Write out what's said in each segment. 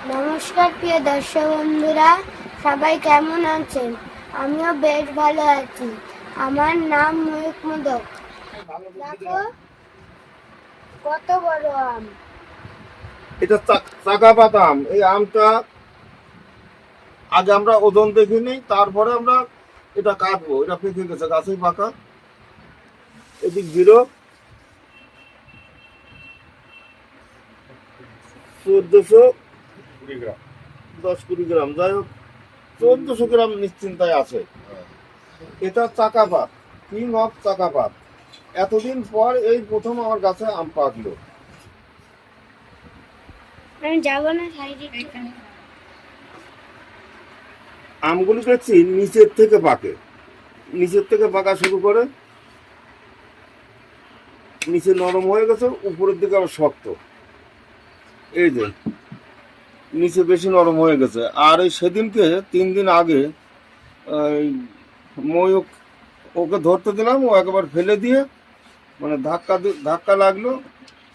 নমস্কার প্রিয় দর্শক বন্ধুরা, সবাই কেমন আছেন? আমিও বেশ ভালো আছি। আমার নাম ময়ূক মোদক। দেখো কত বড় আম। এটা চাকা পাতা আম। এই আমটা আগে আমরা ওজন দেখে নিই, তারপরে আমরা এটা কাটবো। এটা পেকে গেছে, গাছে পাকা। এদিক 1410-20 গ্রাম, যাই হোক 1400 গ্রাম নিশ্চিন্তায় আছে। এটা চাকাপাত, কিং অফ চাকাপাত। এতদিন পর এই প্রথম আমার গাছে আম পাকলো। আমি যাবো না সাইডে। আমগুলি দেখছি নিচের থেকে পাকে, নিচের থেকে পাকা শুরু করে নিচে নরম হয়ে গেছে, উপরের দিকে আবার শক্ত। এই যে নিচে বেশি নরম হয়ে গেছে। আর এই সেদিনকে 3 দিন আগে ময়ূক ওকে ধরতে দিলাম, ও একবার ফেলে দিয়ে মানে ধাক্কা লাগলো,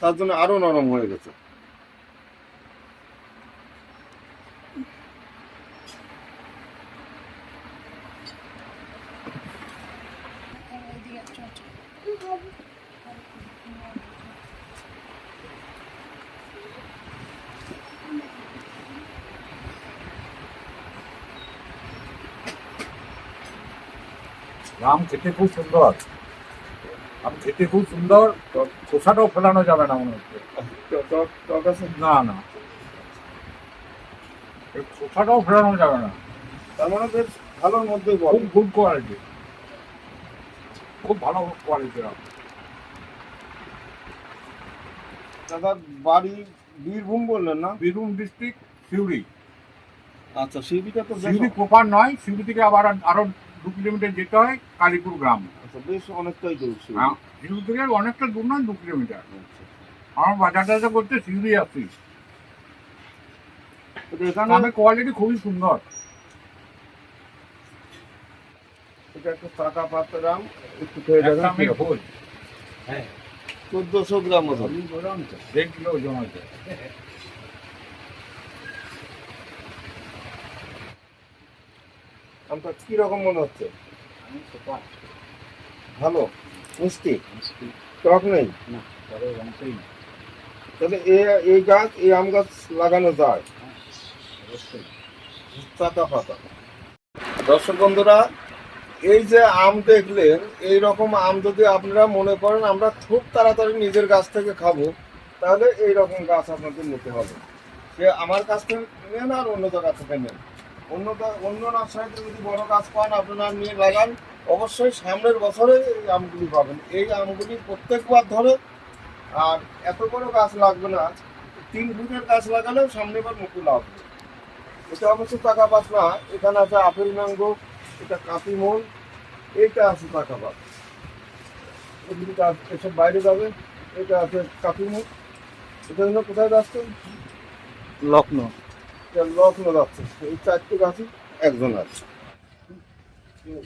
তার জন্য আরো নরম হয়ে গেছে। আম খেতে খুব সুন্দর, আম খেতে খুব সুন্দর। খোসাটাও ফেলানো যাবে না মনে হচ্ছে। না না, এই খোসাটাও ফেলানো যাবে না। তার মানে বেশ ভালোর মধ্যে খুব গুড কোয়ালিটি, খুব ভালো কোয়ালিটির আম। দাদার বাড়ি বীরভূম বললেন না? বীরভূম ডিস্ট্রিক্ট, সিউড়ি। আচ্ছা, সিউড়িটা তো সিউড়ি প্রপার নয়, সিউড়ি থেকে আবার আরো 2 কিলোমিটার যেতে হয় কালীপুর গ্রাম। আচ্ছা, বেশ অনেকটাই দূর। সিউড়ি থেকে অনেকটা দূর নয়, 2 কিলোমিটার। আমার বাজার টাজার করতে সিউড়ি আসছি। এখানে আমের কোয়ালিটি খুবই সুন্দর। এটা একটা চাকা পাতার আম, একটু খেয়ে দেখেন। 1400 গ্রাম মতো। 1.5 কিলো ওজন আছে। আমটা কিরকম মনে হচ্ছে? ভালো, মিষ্টি, টক নেই। তাহলে এই গাছ, এই আম গাছ লাগানো যায়। চাকা পাতা। দর্শক বন্ধুরা, এই যে আম দেখলেন, এই রকম আম যদি আপনারা মনে করেন আমরা খুব তাড়াতাড়ি নিজের গাছ থেকে খাবো, তাহলে এই রকম গাছ আপনাদের নিতে হবে। সে আমার কাছ থেকে নেন আর অন্য জায়গা থেকে নেন। অন্য নার্সারিতে যদি বড় গাছ পান, আপনারা নিয়ে লাগান, অবশ্যই সামনের বছরে এই আমগুলি পাবেন। এই আমগুলি প্রত্যেকবার ধরে, আর এত বড় গাছ লাগবে না, 3 ফুটের গাছ লাগালেও সামনে বার মুকুল আসবে। এটা অবশ্য টাকা পাস না। এখানে আছে আপেল ম্যাঙ্গো, এটা কাঁপিমল, এইটা আছে টাকা পাস। এসব বাইরে যাবে। এটা আছে কাঁপিমল। এটা জন্য কোথায় যাচ্ছে? লখনৌ। লখনৌ যাচ্ছে। এই 4টে গাছই একজন আছে।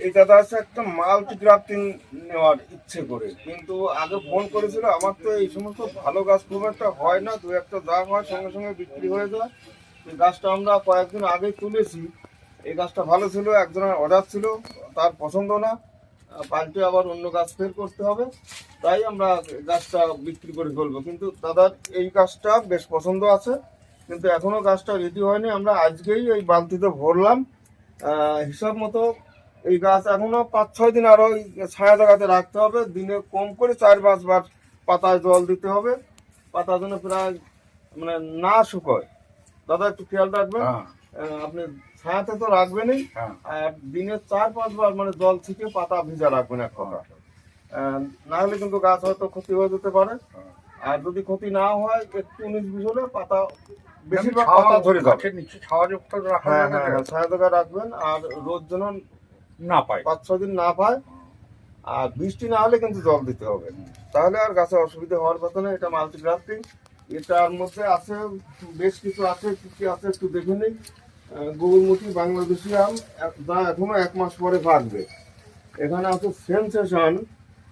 এই দাদা আছে একটা মাল্টি গ্রাফটিং নেওয়ার ইচ্ছে করে, কিন্তু আগে ফোন করেছিল। আমার তো এই সমস্ত ভালো গাছ খুব একটা হয় না, 2-1টা যা হয় সঙ্গে সঙ্গে বিক্রি হয়ে যায়। এই গাছটা আমরা কয়েকদিন আগে তুলেছি। এই গাছটা ভালো ছিল, একজনের অর্ডার ছিল, তার পছন্দ না, পাল্টে আবার অন্য গাছ ফের করতে হবে, তাই আমরা গাছটা বিক্রি করে ফেলবো। কিন্তু দাদার এই গাছটা বেশ পছন্দ আছে, কিন্তু এখনো গাছটা রেডি হয়নি। আমরা আজকেই এই বালতিতে ভরলাম। হিসাব মতো এই গাছ এখনো 5-6 দিন আরো ছায়া জায়গাতে রাখতে হবে। দিনে কম করে 4-5 বার পাতায় জল দিতে হবে, পাতা যেন প্রায় মানে না শুকোয়। দাদা একটু খেয়াল রাখবেন। আপনি ছায়াতে তো রাখবেনই, আর দিনে 4-5 বার মানে জল ছিটে পাতা ভিজা রাখবেন এক কথা। না হলে কিন্তু গাছ হয়তো ক্ষতি হয়ে যেতে পারে। আর যদি ক্ষতি না হয়, একটু 19-20 হলে পাতা বেশিরভাগ পাতা ধরে যাবে। ছায়া জায়গায় রাখবেন, আর রোদ যেন না পাই, 5-6 দিন না পায়। আর বৃষ্টি না হলে কিন্তু জল দিতে হবে, তাহলে আর গাছে অসুবিধা হওয়ার কথা না। এটা মাল্টিগ্রাফটিং। এটার মধ্যে আছে বেশ কিছু আছে, কি কি আছে একটু দেখে নিই। গৌরমুখী বাংলাদেশি আম, যা এখনো 1 মাস পরে পাকবে। এখানে আছে সেনসেশন,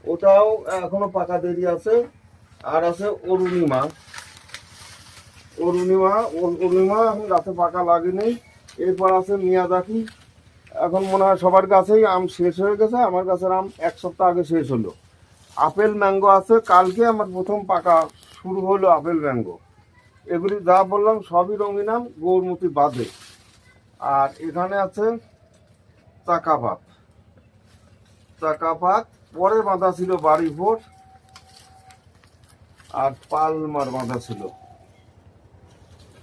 ওটাও এখনো পাকা দেরি আছে। আর আছে অরুণিমা, অরুণিমা এখন গাছে পাকা লাগেনি। এরপর আছে মিয়াজাকি। এখন মনে হয় সবার কাছেই আম শেষ হয়ে গেছে, আমার গাছের আম 1 সপ্তাহ আগে শেষ হলো। আপেল ম্যাঙ্গো আছে, কালকে আমার প্রথম পাকা শুরু হলো আপেল ম্যাঙ্গো। এগুলি যা বললাম সবই রঙিন আম, গৌরমতি বাদে। আর এখানে আছে চাকাপাত পরে বাঁধা ছিল বাড়ি ভোর, আর পালমার বাঁধা ছিল।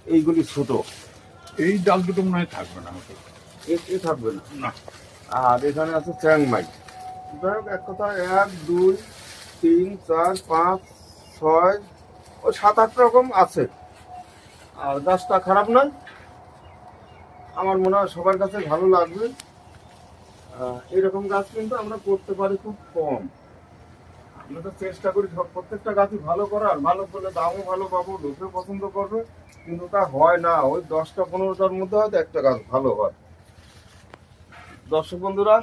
এইগুলি ছোট, এই ডাল দুটো মনে হয় থাকবে না হয়তো। এ থাকবে না। না, আর এখানে আছে চ্যাংমাই। যাই হোক, এক কথা 1 2 3 4 5 6 ও 7-8 রকম আছে। আর গাছটা খারাপ নয়, আমার মনে হয় সবার কাছে ভালো লাগবে। এরকম গাছ কিন্তু আমরা করতে পারি খুব কম। আমরা তো চেষ্টা করি সব প্রত্যেকটা গাছই ভালো করার, ভালো করলে দামও ভালো পাবো, লোকেও পছন্দ করবে, কিন্তু তা হয় না। ওই 10টা-15টার মধ্যে হয়তো একটা গাছ ভালো হয়। দর্শক বন্ধুরা,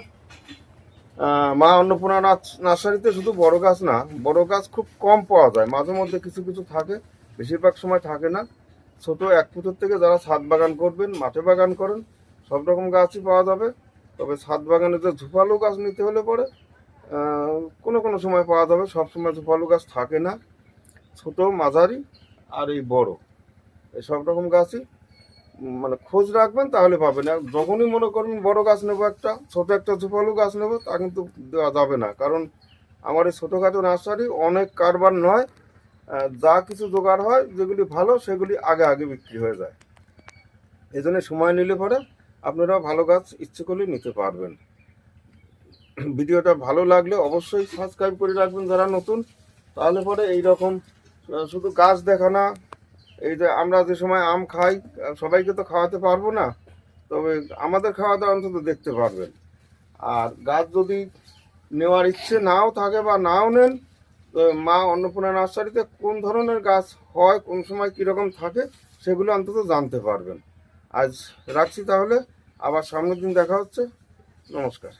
মা অন্নপূর্ণা নার্সারিতে শুধু বড় গাছ না, বড় গাছ খুব কম পাওয়া যায়, মাঝে মধ্যে কিছু কিছু থাকে, বেশিরভাগ সময় থাকে না। ছোট 1 ফুটের থেকে যারা ছাদ বাগান করবেন, মাঠে বাগান করেন, সব রকম গাছই পাওয়া যাবে। তবে ছাদ বাগানে যে ঝোপালো গাছ নিতে হলে পরে কোনো কোনো সময় পাওয়া যাবে, সব সময় ঝোপালো গাছ থাকে না। ছোট, মাঝারি আর এই বড়, এই সব রকম গাছই মানে খোঁজ রাখবেন, তাহলে পাবেন। আর যখনই মনে করবেন বড় গাছ নেবো, একটা ছোট একটা ঝোপালো গাছ নেবো, তা কিন্তু দেওয়া যাবে না, কারণ আমার এই ছোটোখাটো নার্সারি অনেক কারবার নয়। যা কিছু জোগাড় হয় যেগুলি ভালো সেগুলি আগে আগে বিক্রি হয়ে যায়। এই জন্য সময় নিলে পরে আপনারা ভালো গাছ ইচ্ছে করলে নিতে পারবেন। ভিডিওটা ভালো লাগলে অবশ্যই সাবস্ক্রাইব করে রাখবেন যারা নতুন, তাহলে পরে এইরকম শুধু গাছ দেখা না, এই যে আমরা যে সময় আম খাই, সবাইকে তো খাওয়াতে পারবো না, তবে আমাদের খাওয়া দাওয়া অন্তত দেখতে পারবেন। আর গাছ যদি নেওয়ার ইচ্ছে নাও থাকে বা নাও নেন, তো মা অন্নপূর্ণা নার্সারিতে কোন ধরনের গাছ হয়, কোন সময় কীরকম থাকে, সেগুলো অন্তত জানতে পারবেন। আজ রাখছি তাহলে, আবার সামনের দিন দেখা হচ্ছে। নমস্কার।